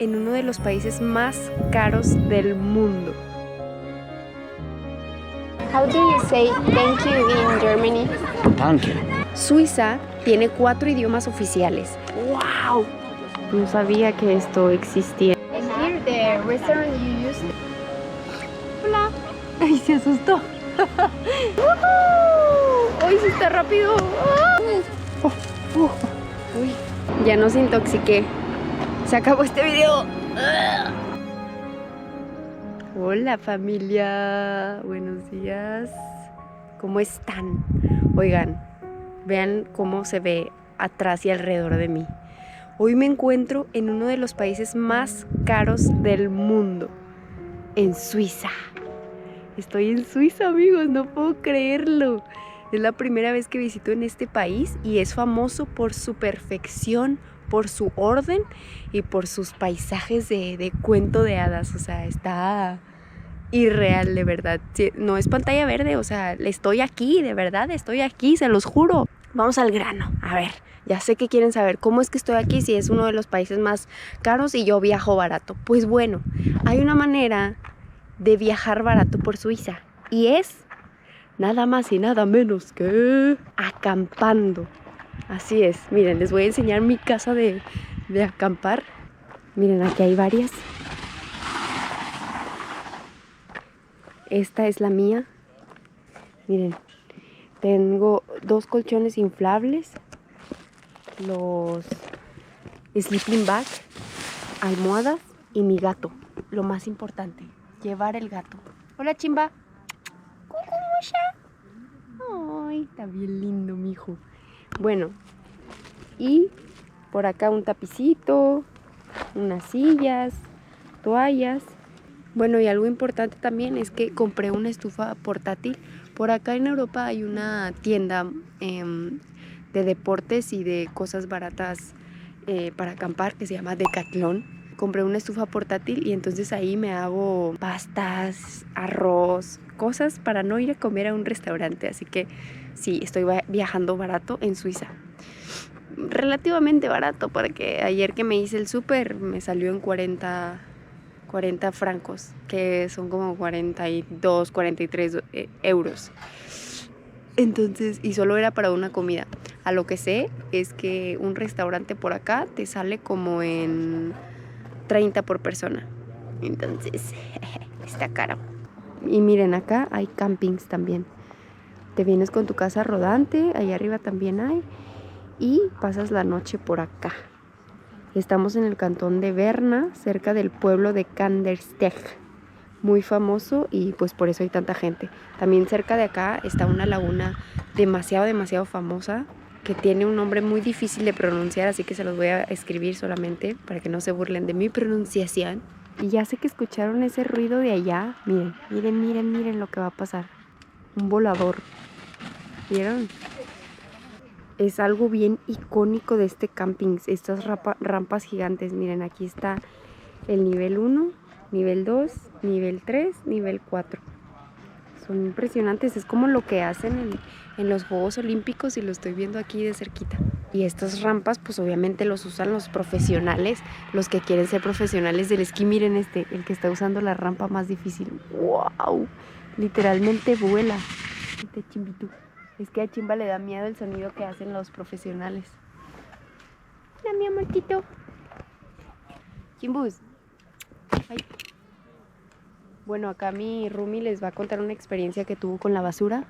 en uno de los países más caros del mundo. How do you say thank you in Germany? Danke. Suiza tiene 4 idiomas oficiales. ¡Wow! No sabía que esto existía. And here the restaurant you used. Hola. Ay, se asustó. ¡Uy, sí está rápido! Uy, ya nos intoxiqué. Se acabó este video. Hola familia, buenos días. ¿Cómo están? Oigan, vean cómo se ve atrás y alrededor de mí. Hoy me encuentro en uno de los países más caros del mundo, en Suiza. Estoy en Suiza, amigos, no puedo creerlo. Es la primera vez que visito en este país y es famoso por su perfección, por su orden y por sus paisajes de cuento de hadas. O sea, está irreal, de verdad. No es pantalla verde, o sea, estoy aquí, de verdad, estoy aquí, se los juro. Vamos al grano. A ver, ya sé que quieren saber cómo es que estoy aquí si es uno de los países más caros y yo viajo barato. Pues bueno, hay una manera de viajar barato por Suiza y es nada más y nada menos que acampando. Así es, miren, les voy a enseñar mi casa de acampar. Miren, aquí hay varias. Esta es la mía. Miren, tengo 2 colchones inflables, los sleeping bag, almohadas y mi gato. Lo más importante, llevar el gato. Hola, Chimba. Ay, está bien lindo, mijo. Bueno, y por acá un tapicito, unas sillas, toallas. Bueno, y algo importante también es que compré una estufa portátil. Por acá en Europa hay una tienda de deportes y de cosas baratas para acampar que se llama Decathlon. Compré una estufa portátil y entonces ahí me hago pastas, arroz, cosas para no ir a comer a un restaurante. Así que sí, estoy viajando barato en Suiza. Relativamente barato, porque ayer que me hice el súper me salió en 40 francos, que son como 42, 43 euros. Entonces, y solo era para una comida. A lo que sé es que un restaurante por acá te sale como en 30 por persona. Entonces, está caro. Y miren, acá hay campings también. Te vienes con tu casa rodante, allá arriba también hay, y pasas la noche por acá. Estamos en el cantón de Berna, cerca del pueblo de Kandersteg, muy famoso y pues por eso hay tanta gente. También cerca de acá está una laguna demasiado famosa que tiene un nombre muy difícil de pronunciar, así que se los voy a escribir solamente para que no se burlen de mi pronunciación. Y ya sé que escucharon ese ruido de allá. Miren lo que va a pasar. Un volador. ¿Vieron? Es algo bien icónico de este camping, estas rampas gigantes. Miren, aquí está el nivel 1, nivel 2, nivel 3, nivel 4. Son impresionantes, es como lo que hacen en los Juegos Olímpicos y lo estoy viendo aquí de cerquita. Y estas rampas pues obviamente los usan los profesionales, los que quieren ser profesionales del esquí. Miren el que está usando la rampa más difícil. ¡Wow! Literalmente vuela. Este chimbito. Es que a Chimba le da miedo el sonido que hacen los profesionales. Hola, mi amorcito. Chimbus. Ay. Bueno, acá mi roomie les va a contar una experiencia que tuvo con la basura.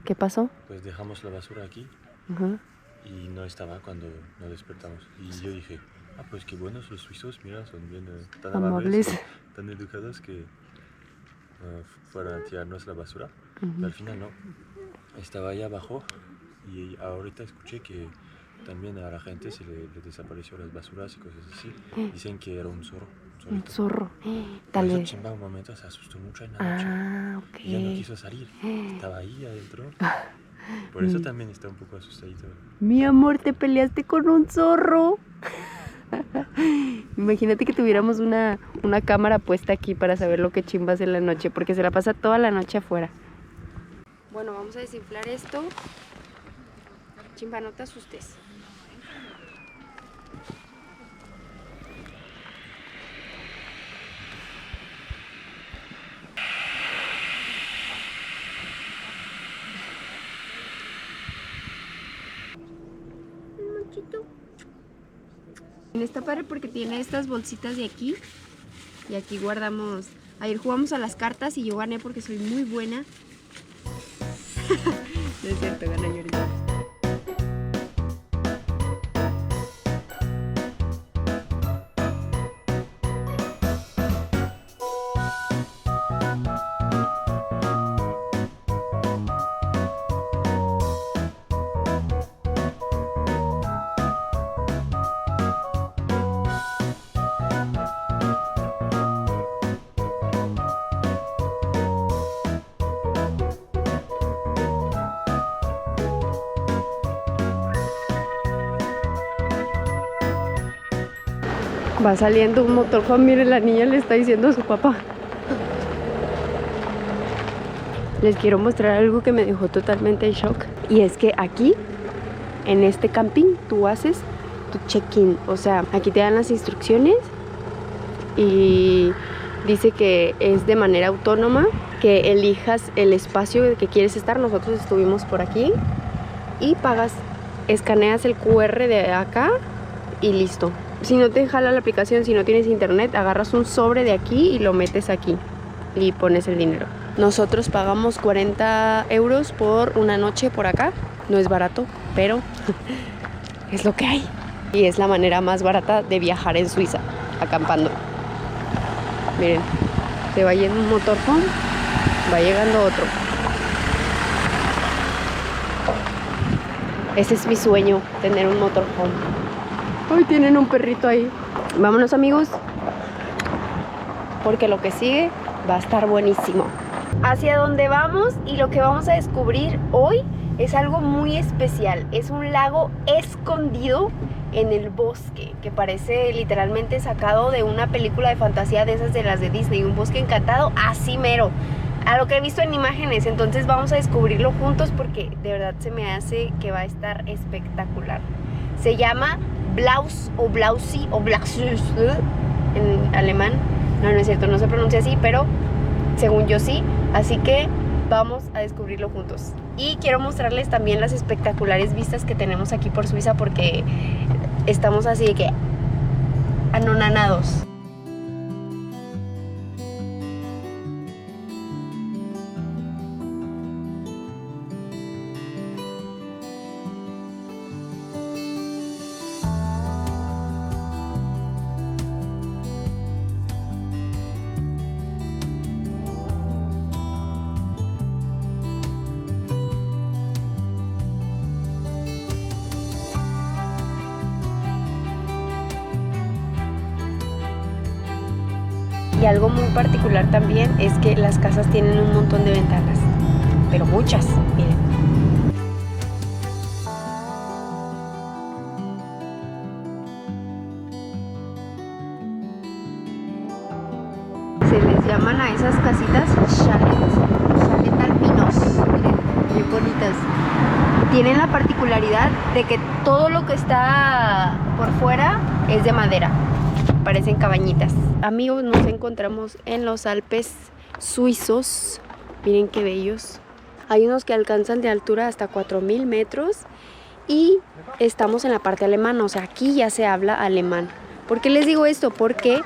¿Qué pasó? Pues dejamos la basura aquí y no estaba cuando nos despertamos. Y yo dije, pues qué buenos los suizos, mira, son bien tan amables, tan educados que fueron a tirarnos la basura. Pero al final no. Estaba ahí abajo y ahorita escuché que también a la gente se le desapareció las basuras y cosas así. Dicen que era un zorro. Un zorro. Tal vez. Chimba un momento se asustó mucho en la noche. Ok. Y ya no quiso salir. Estaba ahí adentro. Por eso también está un poco asustadito. Mi amor, te peleaste con un zorro. Imagínate que tuviéramos una cámara puesta aquí para saber lo que Chimba hace en la noche, porque se la pasa toda la noche afuera. Bueno, vamos a desinflar esto. Chimba, no te asustes. Está padre porque tiene estas bolsitas de aquí. Y aquí guardamos... Ayer jugamos a las cartas y yo gané porque soy muy buena. No es cierto, gané yo ahorita. Va saliendo un motorhome, miren, la niña le está diciendo a su papá. Les quiero mostrar algo que me dejó totalmente en shock. Y es que aquí, en este camping, tú haces tu check-in. O sea, aquí te dan las instrucciones y dice que es de manera autónoma, que elijas el espacio que quieres estar. Nosotros estuvimos por aquí y pagas, escaneas el QR de acá y listo. Si no te jala la aplicación, si no tienes internet, agarras un sobre de aquí y lo metes aquí y pones el dinero. Nosotros pagamos 40 euros por una noche por acá. No es barato, pero es lo que hay. Y es la manera más barata de viajar en Suiza, acampando. Miren, se va yendo un motorhome, va llegando otro. Ese es mi sueño, tener un motorhome. Hoy tienen un perrito ahí. Vámonos, amigos, porque lo que sigue va a estar buenísimo. Hacia donde vamos y lo que vamos a descubrir hoy es algo muy especial. Es un lago escondido en el bosque, que parece literalmente sacado de una película de fantasía de esas de las de Disney. Un bosque encantado, así mero, a lo que he visto en imágenes. Entonces vamos a descubrirlo juntos porque de verdad se me hace que va a estar espectacular. Se llama Blaus o Blausi o Blausus en alemán. No es cierto, no se pronuncia así, pero según yo sí. Así que vamos a descubrirlo juntos. Y quiero mostrarles también las espectaculares vistas que tenemos aquí por Suiza, porque estamos así de que anonadados. Y algo muy particular también es que las casas tienen un montón de ventanas, pero muchas, miren. Se les llaman a esas casitas chalet alpinos, miren, bien bonitas. Tienen la particularidad de que todo lo que está por fuera es de madera. Parecen cabañitas. Amigos, nos encontramos en los Alpes suizos. Miren qué bellos. Hay unos que alcanzan de altura hasta 4000 metros y estamos en la parte alemana, o sea, aquí ya se habla alemán. ¿Por qué les digo esto? Porque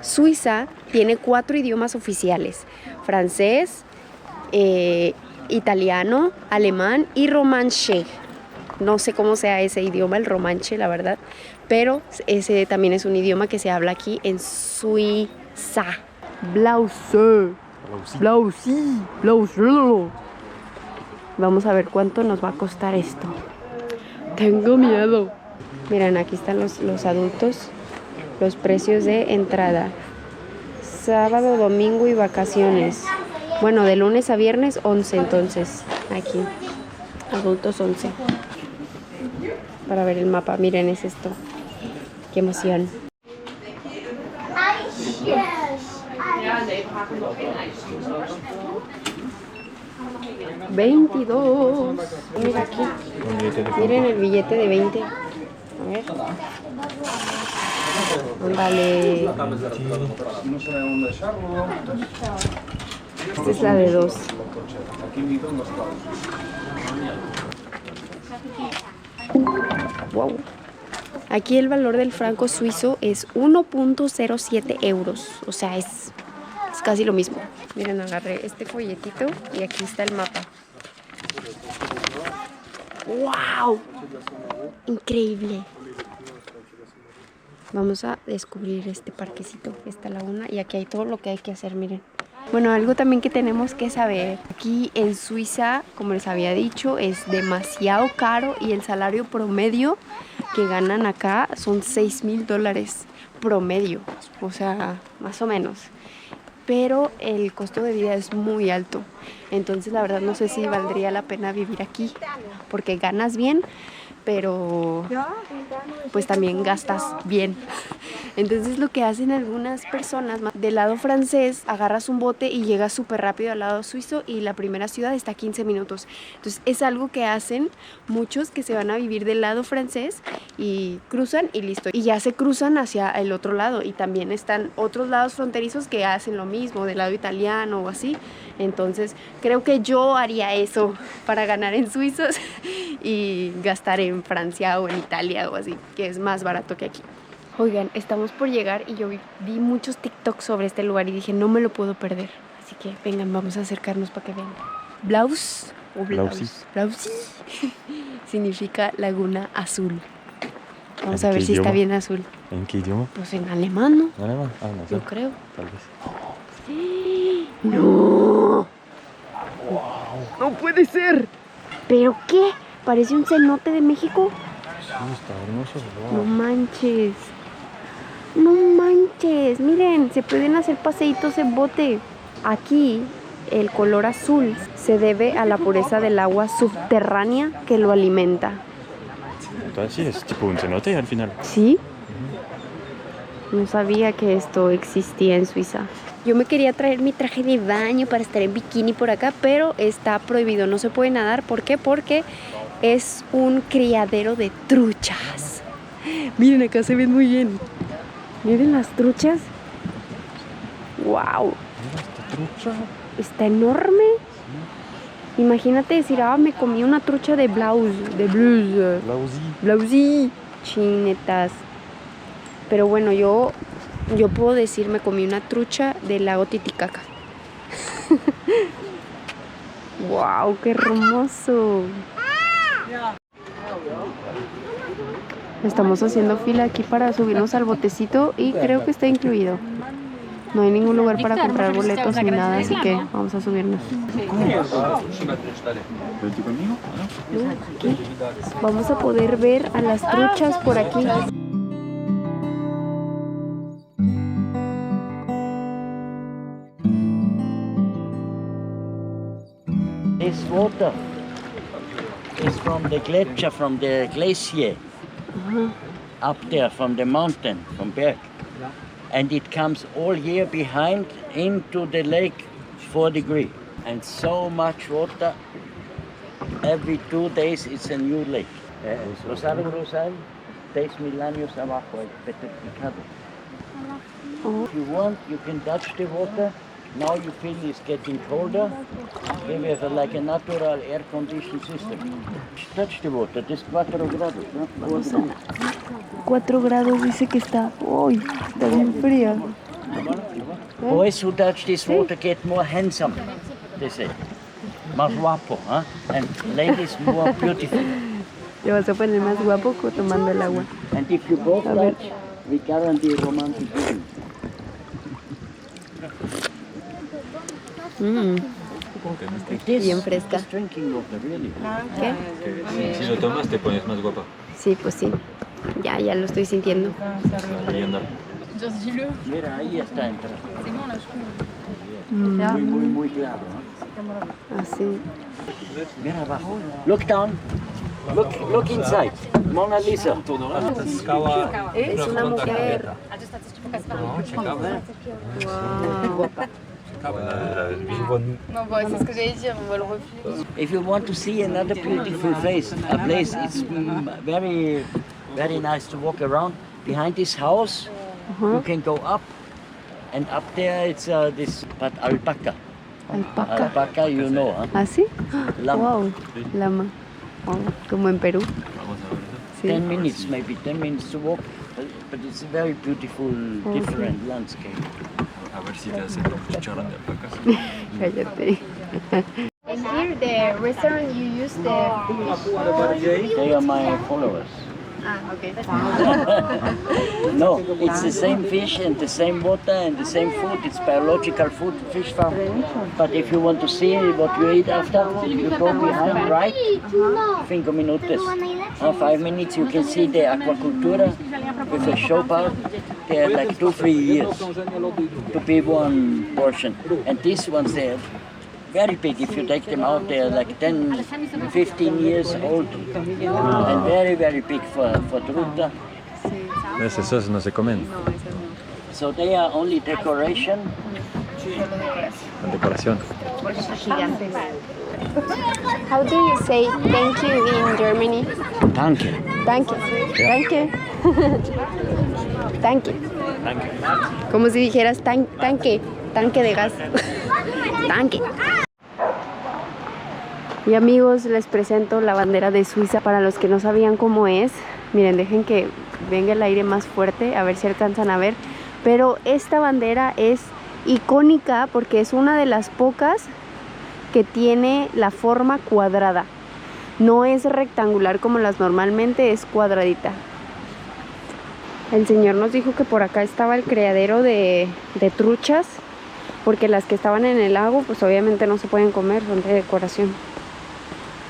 Suiza tiene 4 idiomas oficiales: francés, italiano, alemán y romanche. No sé cómo sea ese idioma, el romanche, la verdad, pero ese también es un idioma que se habla aquí en Suiza. Blause. Blausi. Blause. Vamos a ver cuánto nos va a costar esto. Tengo miedo. Miren, aquí están los adultos, los precios de entrada. Sábado, domingo y vacaciones. Bueno, de lunes a viernes 11, entonces aquí. Adultos 11. Para ver el mapa, miren, es esto. Qué emoción. 22. Mira aquí. Miren el billete de 20. A ver. Ándale. Esta es la de 2. Wow. Aquí el valor del franco suizo es 1.07 euros. O sea, es casi lo mismo. Miren, agarré este folletito y aquí está el mapa. ¡Wow! Increíble. Vamos a descubrir este parquecito, esta laguna, y aquí hay todo lo que hay que hacer, miren. Bueno, algo también que tenemos que saber, aquí en Suiza, como les había dicho, es demasiado caro y el salario promedio que ganan acá son $6,000 promedio, o sea, más o menos. Pero el costo de vida es muy alto, entonces la verdad no sé si valdría la pena vivir aquí, porque ganas bien, pero pues también gastas bien. Entonces lo que hacen algunas personas del lado francés, agarras un bote y llegas súper rápido al lado suizo y la primera ciudad está a 15 minutos. Entonces es algo que hacen muchos que se van a vivir del lado francés y cruzan y listo. Y ya se cruzan hacia el otro lado y también están otros lados fronterizos que hacen lo mismo, del lado italiano o así. Entonces creo que yo haría eso para ganar en suizos y gastar en Francia o en Italia o así, que es más barato que aquí. Oigan, estamos por llegar y yo vi muchos TikToks sobre este lugar y dije, no me lo puedo perder. Así que vengan, vamos a acercarnos para que vean. Blaus o Blaus. Blausi significa laguna azul. Vamos a ver si está bien azul. ¿En qué idioma? Pues en alemán, ¿no? ¿En alemán? Ah, no sé. Yo creo. Tal vez. ¡No! ¡No puede ser! ¿Pero qué? ¿Parece un cenote de México? Sí, está hermoso. No Wow. manches. No manches. Miren, se pueden hacer paseitos en bote. Aquí el color azul se debe a la pureza del agua subterránea que lo alimenta. Entonces sí, es tipo un cenote al final. ¿Sí? No sabía que esto existía en Suiza. Yo me quería traer mi traje de baño para estar en bikini por acá, pero está prohibido, no se puede nadar. ¿Por qué? Porque es un criadero de truchas. Miren, acá se ven muy bien. Miren las truchas. ¡Wow! Mira esta trucha. Está enorme. Imagínate decir, me comí una trucha de Blaus, Blausi. Blausi. Chinetas. Pero bueno, yo puedo decir, me comí una trucha del lago Titicaca. ¡Wow! ¡Qué hermoso! Estamos haciendo fila aquí para subirnos al botecito y creo que está incluido. No hay ningún lugar para comprar boletos ni nada, así que vamos a subirnos. Aquí vamos a poder ver a las truchas por aquí. This water is from the glacier, from the glacier, up there from the mountain, from Berg. And it comes all year behind into the lake 4 degrees. And so much water, every 2 days it's a new lake. Rosario, 10,000 años abajo, es petrificado. If you want, you can touch the water. Now you feel it's getting colder. We have like a natural air conditioning system. Touch the water, this 4 grados, ¿no? 4 grados dice que está. ¡Uy! Está bien fría. Boys who touch this water get more handsome, they say. Más guapo, huh? And ladies more beautiful. Te vas a poner más guapo tomando el agua. And if you both A ver. touch, we guarantee romantic feeling. It is, Bien fresca. it is drinking water, really. ¿Qué? Si lo tomas te pones más guapa. Sí, pues sí. Ya lo estoy sintiendo. Ahí andar. Mira, ahí está entrando. Muy claro, ¿no? Así. Mira abajo. Look down. Look inside. Mona Lisa. Es una mujer. Wow. Non, bah, c'est ce que j'allais dire, on va le refuser. If you want to see another beautiful place, a place, it's very, very nice to walk around. Behind this house, you can go up, and up there it's this, but alpaca. Alpaca. Alpaca, you know, huh? ¿Así? Lama. Wow. Lama. Wow. Como en Perú. Sí. 10 minutes, maybe 10 minutes to walk, but it's a very beautiful, different landscape. A ver si te hacen chicharrón de alpacas. Cállate. And here the restaurant you use the They are my followers. okay. No, it's the same fish and the same water and the same food. It's biological food, fish farm. But if you want to see what you eat after, you go behind, right? 5 minutes. 5 minutes you can see the aquacultura with a show bar. They are like 2-3 years to be one portion. And these ones, they're very big. If you take them out, they're like 10, 15 years old. And very, very big for truta. Esos no se comen. So they are only decoration. Con decoración. Gigantes. How do you say thank you in Germany? Danke. Danke. Danke. Tanque. Como si dijeras tanque. Tanque de gas. Tanque. Y amigos, les presento la bandera de Suiza para los que no sabían cómo es. Miren, dejen que venga el aire más fuerte, a ver si alcanzan a ver. Pero esta bandera es icónica porque es una de las pocas que tiene la forma cuadrada. No es rectangular como las normalmente, es cuadradita. El señor nos dijo que por acá estaba el criadero de truchas, porque las que estaban en el lago pues obviamente no se pueden comer, son de decoración.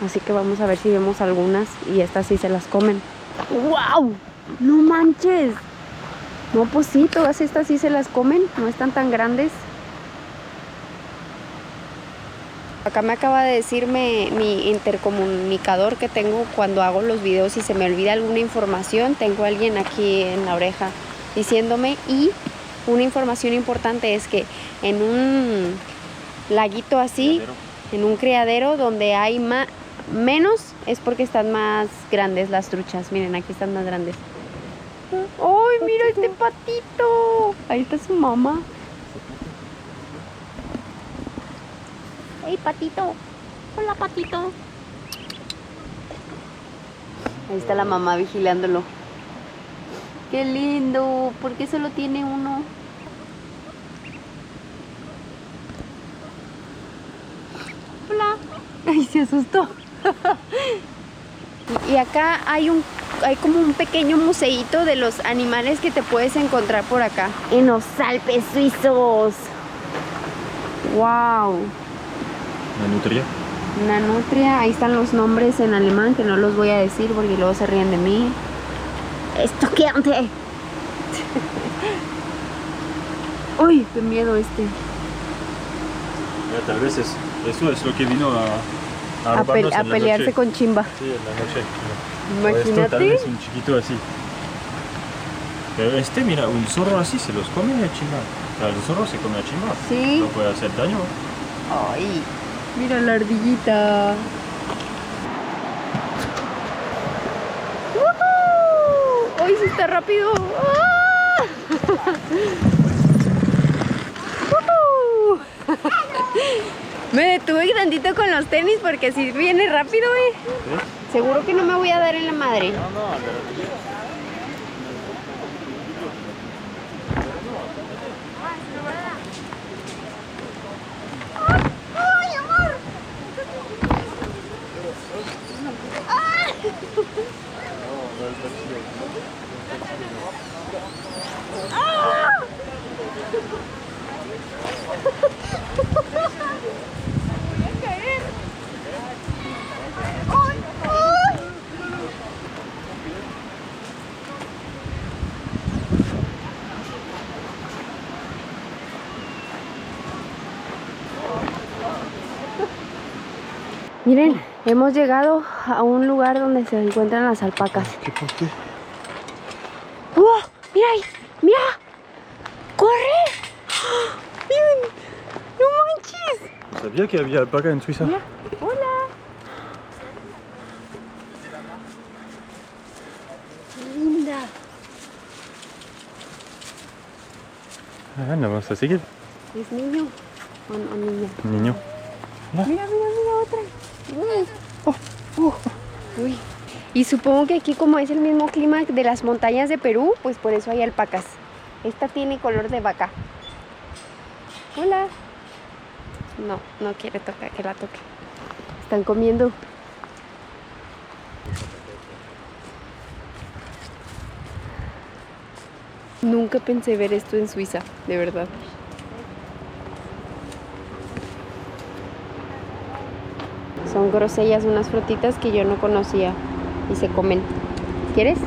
Así que vamos a ver si vemos algunas y estas sí se las comen. ¡Wow! ¡No manches! No, pues sí, todas estas sí se las comen, no están tan grandes. Acá me acaba de decirme mi intercomunicador que tengo cuando hago los videos y se me olvida alguna información. Tengo a alguien aquí en la oreja diciéndome, y una información importante es que en un laguito así, en un criadero donde hay menos, es porque están más grandes las truchas. Miren, aquí están más grandes. ¡Ay, mira este patito! Ahí está su mamá. ¡Hey, patito! ¡Hola, patito! Ahí está la mamá vigilándolo. ¡Qué lindo! ¿Por qué solo tiene uno? ¡Hola! ¡Ay, se asustó! Y acá hay como un pequeño museíto de los animales que te puedes encontrar por acá, en los Alpes suizos. ¡Wow! Una nutria. Una nutria, ahí están los nombres en alemán que no los voy a decir porque luego se ríen de mí. ¡Estoqueante! ¡Uy, qué miedo este! Ya, tal vez eso es lo que vino a robarnos A en la pelearse noche. con Chimba. Sí, en la noche. Imagínate. O esto, tal vez un chiquito así. Pero mira, un zorro así se los come a Chimba. O sea, el zorro se come a Chimba. Sí. No puede hacer daño. Ay, mira la ardillita. ¡Woohoo! ¡Ay, sí está rápido! ¡Ah! ¡Woohoo! Me detuve tantito con los tenis porque si viene rápido, ¿Sí? Seguro que no me voy a dar en la madre. Miren, hemos llegado a un lugar donde se encuentran las alpacas. ¿Por qué? ¡Oh! ¡Mira ahí! ¡Mira! ¡Corre! ¡Oh! ¡Miren! ¡No manches! ¿Sabía que había alpaca en Suiza? Mira. ¡Hola! ¡Qué linda! Ah, no, vamos a seguir. ¿Es niño o niña? Niño. Mira, mira, mira otra. Uy. Y supongo que aquí como es el mismo clima de las montañas de Perú, pues por eso hay alpacas. Esta tiene color de vaca. Hola. No, no quiere tocar, que la toque. Están comiendo. Nunca pensé ver esto en Suiza, de verdad. Son grosellas, unas frutitas que yo no conocía y se comen. ¿Quieres?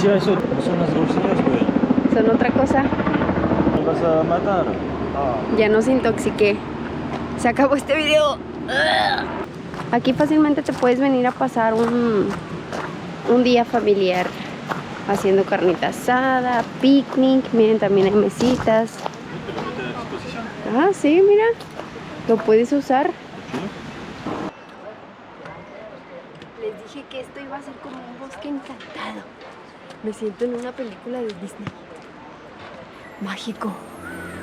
Tía, eso no son las grosellas, güey. Son otra cosa. ¿Me vas a matar? Ya nos intoxiqué. Se acabó este video. Aquí fácilmente te puedes venir a pasar un día familiar haciendo carnita asada, picnic. Miren, también hay mesitas. Ah, sí, mira. Lo puedes usar. Les dije que esto iba a ser como un bosque encantado. Me siento en una película de Disney. Mágico.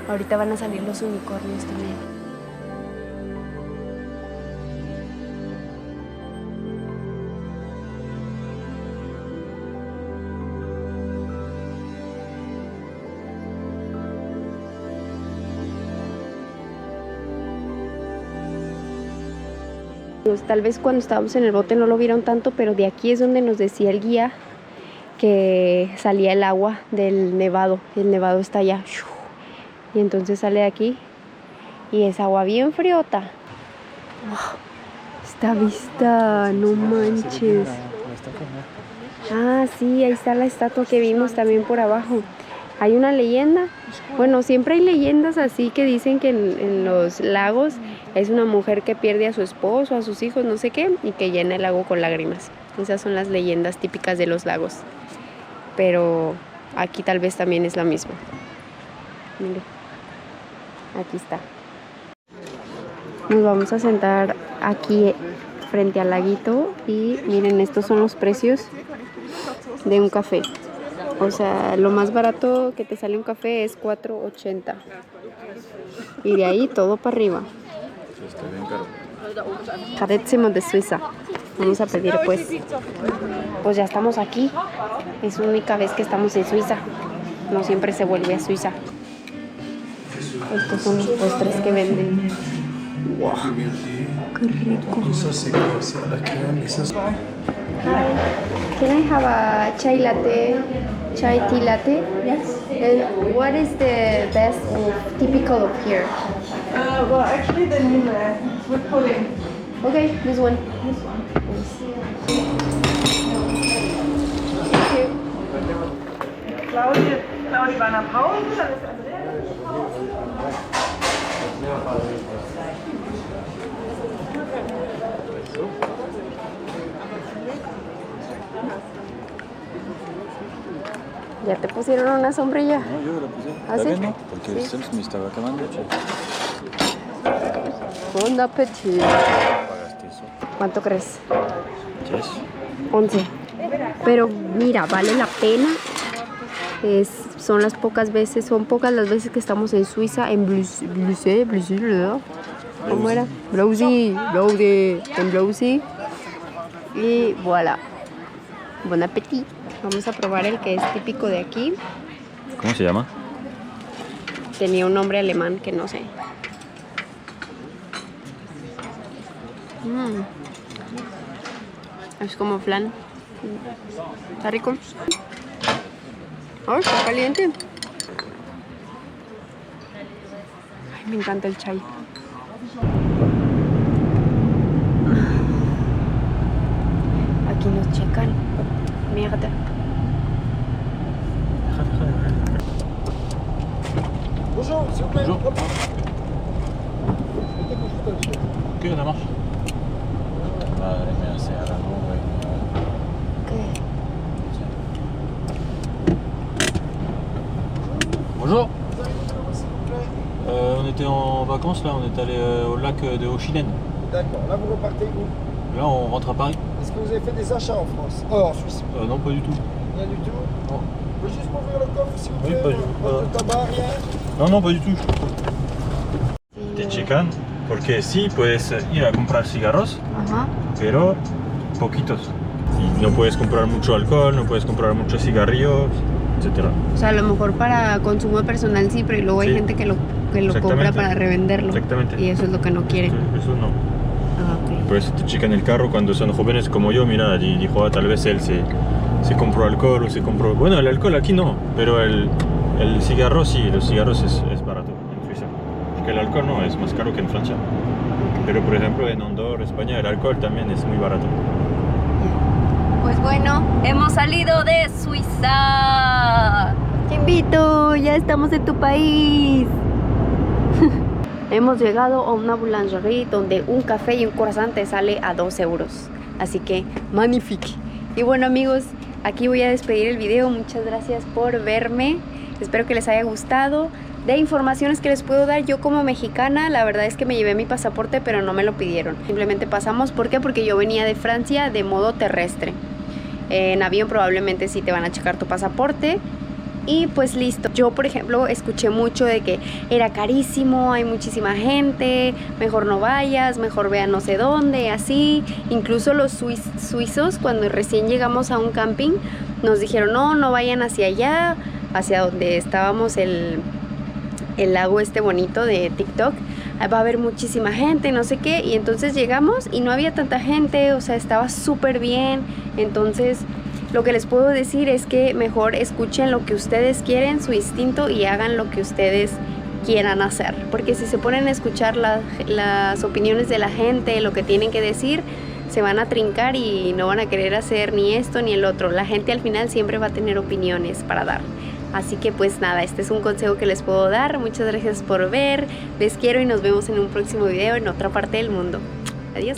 Ahorita van a salir los unicornios también. Tal vez cuando estábamos en el bote no lo vieron tanto, pero de aquí es donde nos decía el guía que salía el agua del nevado. El nevado está allá. Y entonces sale de aquí y es agua bien friota. Oh, esta vista, no manches. Ah, sí, ahí está la estatua que vimos también por abajo. Hay una leyenda. Bueno, siempre hay leyendas así que dicen que en los lagos es una mujer que pierde a su esposo, a sus hijos, no sé qué, y que llena el lago con lágrimas. Esas son las leyendas típicas de los lagos. Pero aquí tal vez también es la misma. Mire, aquí está. Nos vamos a sentar aquí frente al laguito y miren, estos son los precios de un café. O sea, lo más barato que te sale un café es $4.80. Y de ahí todo para arriba. Sí, está bien caro. Carísimo de Suiza. Vamos a pedir pues. Pues ya estamos aquí. Es la única vez que estamos en Suiza. No siempre se vuelve a Suiza. Estos son los postres que venden. ¡Wow! ¡Qué rico! Hi. Can I have a chai latte? Chai tea latte? Yes. And what is the best typical of here? Well, actually, the Nile with pudding. Okay, this one. Thank you. Claudia war nach Hause, dann ist Andrea. ¿Ya te pusieron una sombrilla? No, yo la puse. ¿Ah, ¿Está sí? bien, no? Porque Sí. el Stems me estaba acabando, che. Bon appetit. Pagaste eso. ¿Cuánto crees? Yes. 11. Pero mira, vale la pena. Son las pocas veces, son pocas las veces que estamos en Suiza, en Bruxelles, ¿verdad? ¿Cómo era? Blausi, en Blausi. Y voilà. Bon appetit. Vamos a probar el que es típico de aquí. ¿Cómo se llama? Tenía un nombre alemán que no sé. Es como flan. Está rico. Oh, está caliente. Ay, me encanta el chai. Aquí nos checan. Mierda. Bonjour, s'il vous plaît. Bonjour. Ok, ça marche. Madre mía, sea la nube. ¿Qué? Bonjour. On était en vacances là, on est allé au lac de Hochilène. D'accord, là vous repartez où? Là on rentre à Paris. Est-ce que vous avez fait des achats en France? Oh, en Suisse. Non, pas du tout. Rien du tout? Non. Vous pouvez juste m'ouvrir le coffre s'il vous Oui, plaît? pas du tout. Pas de tabac, rien? Non, non, pas du tout. T'es checan? Porque sí, puedes ir a comprar cigarros, Ajá. pero poquitos. Y no puedes comprar mucho alcohol, no puedes comprar muchos cigarrillos, etc. O sea, a lo mejor para consumo personal sí, pero luego hay Sí. gente que lo compra Exactamente. para revenderlo. Exactamente. Y eso es lo que no quieren. Eso no. Ah, ok. Por eso te checan el carro cuando son jóvenes como yo, mira, y dijo, ah, tal vez él se compró alcohol o se compró... Bueno, el alcohol aquí no, pero el cigarro sí, los cigarros es barato en Suiza. Porque el alcohol no, es más caro que en Francia. Pero por ejemplo en Andorra, España, el alcohol también es muy barato. Pues bueno, hemos salido de Suiza. Te invito, ya estamos en tu país. Hemos llegado a una boulangerie donde un café y un croissant te sale a 2 euros. Así que, magnifique. Y bueno amigos, aquí voy a despedir el video. Muchas gracias por verme. Espero que les haya gustado. De informaciones que les puedo dar, yo como mexicana, la verdad es que me llevé mi pasaporte, pero no me lo pidieron. Simplemente pasamos. ¿Por qué? Porque yo venía de Francia de modo terrestre. En avión probablemente sí te van a checar tu pasaporte. Y pues listo. Yo, por ejemplo, escuché mucho de que era carísimo, hay muchísima gente, mejor no vayas, mejor vea no sé dónde, así. Incluso los suizos, cuando recién llegamos a un camping, nos dijeron, no vayan hacia allá, hacia donde estábamos el lago este bonito de TikTok. Va a haber muchísima gente, no sé qué. Y entonces llegamos y no había tanta gente, o sea, estaba súper bien. Entonces, lo que les puedo decir es que mejor escuchen lo que ustedes quieren, su instinto, y hagan lo que ustedes quieran hacer. Porque si se ponen a escuchar las opiniones de la gente, lo que tienen que decir, se van a trincar y no van a querer hacer ni esto ni el otro. La gente al final siempre va a tener opiniones para dar. Así que pues nada, este es un consejo que les puedo dar. Muchas gracias por ver, les quiero y nos vemos en un próximo video en otra parte del mundo. Adiós.